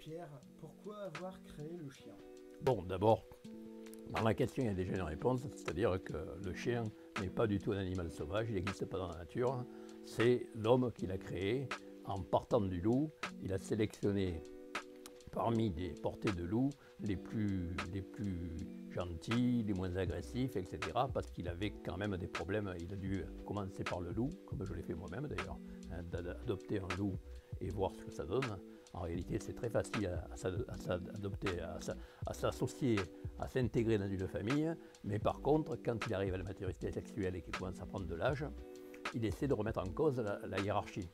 Pierre, pourquoi avoir créé le chien? Bon, d'abord, dans la question, il y a déjà une réponse, c'est-à-dire que le chien n'est pas du tout un animal sauvage, il n'existe pas dans la nature. C'est l'homme qui l'a créé en partant du loup. Il a sélectionné parmi des portées de loup les plus gentils, les moins agressifs, etc. Parce qu'il avait quand même des problèmes. Il a dû commencer par le loup, comme je l'ai fait moi-même d'ailleurs, hein, d'adopter un loup et voir ce que ça donne. En réalité, c'est très facile à s'adopter, à s'associer, à s'intégrer dans une famille. Mais par contre, quand il arrive à la maturité sexuelle et qu'il commence à prendre de l'âge, il essaie de remettre en cause la hiérarchie.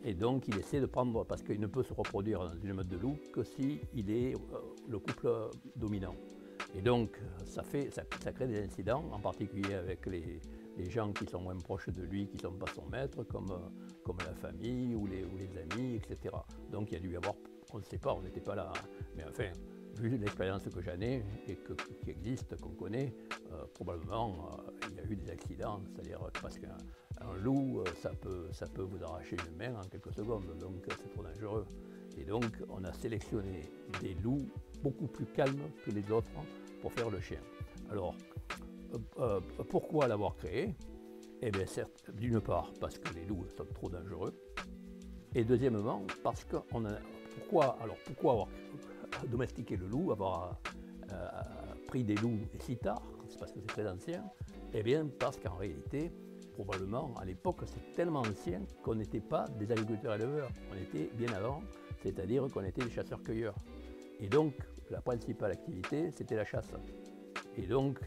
Et donc, il essaie de prendre, parce qu'il ne peut se reproduire dans une meute de loups que s'il est le couple dominant. Et donc, ça crée des incidents, en particulier avec les gens qui sont moins proches de lui, qui ne sont pas son maître, comme la famille ou les amis, etc. Donc, il y a dû y avoir, on ne sait pas, on n'était pas là, mais enfin, vu l'expérience que j'en ai et qui existe, qu'on connaît, probablement il y a eu des accidents, c'est-à-dire parce qu'un loup, ça peut vous arracher une main en quelques secondes, donc c'est trop dangereux. Et donc on a sélectionné des loups beaucoup plus calmes que les autres pour faire le chien. Alors, pourquoi l'avoir créé? Eh bien, certes, d'une part, parce que les loups sont trop dangereux, et deuxièmement, parce qu'on a. Pourquoi avoir domestiqué le loup, avoir pris des loups si tard? C'est parce que c'est très ancien. Eh bien, parce qu'en réalité, probablement, à l'époque, c'est tellement ancien qu'on n'était pas des agriculteurs-éleveurs. On était bien avant, c'est-à-dire qu'on était des chasseurs-cueilleurs. Et donc, la principale activité, c'était la chasse. Et donc,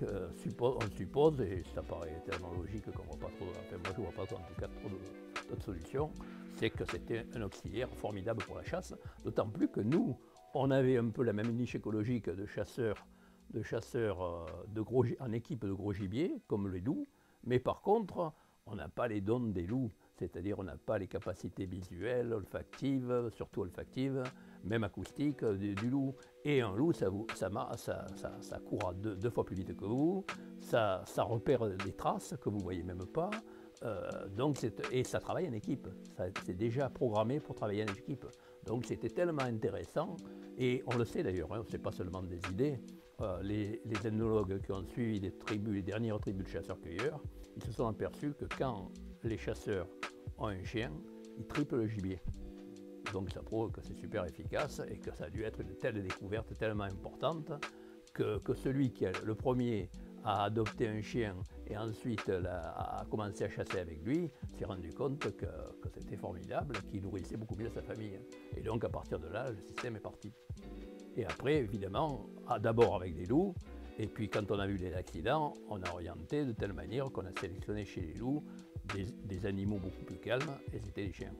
on suppose, et ça paraît tellement logique qu'on ne voit pas trop, enfin moi je ne vois pas en tout cas trop d'autres solutions, c'est que c'était un auxiliaire formidable pour la chasse, d'autant plus que nous, on avait un peu la même niche écologique de chasseurs en équipe de gros gibier, comme les loups, mais par contre, on n'a pas les dons des loups, c'est-à-dire on n'a pas les capacités visuelles, olfactives, surtout olfactives, même acoustiques du loup. Et un loup, ça court deux fois plus vite que vous, ça repère des traces que vous ne voyez même pas, et ça travaille en équipe, c'est déjà programmé pour travailler en équipe. Donc c'était tellement intéressant, et on le sait d'ailleurs, hein, ce n'est pas seulement des idées. Les ethnologues qui ont suivi les dernières tribus de chasseurs-cueilleurs, ils se sont aperçus que quand les chasseurs ont un chien, ils triplent le gibier. Donc ça prouve que c'est super efficace et que ça a dû être une telle découverte tellement importante que celui qui est le premier à adopter un chien et ensuite a commencé à chasser avec lui s'est rendu compte que c'était formidable, qu'il nourrissait beaucoup mieux sa famille. Et donc à partir de là, le système est parti. Et après, évidemment, d'abord avec des loups, et puis quand on a vu les accidents, on a orienté de telle manière qu'on a sélectionné chez les loups des animaux beaucoup plus calmes, et c'était les chiens.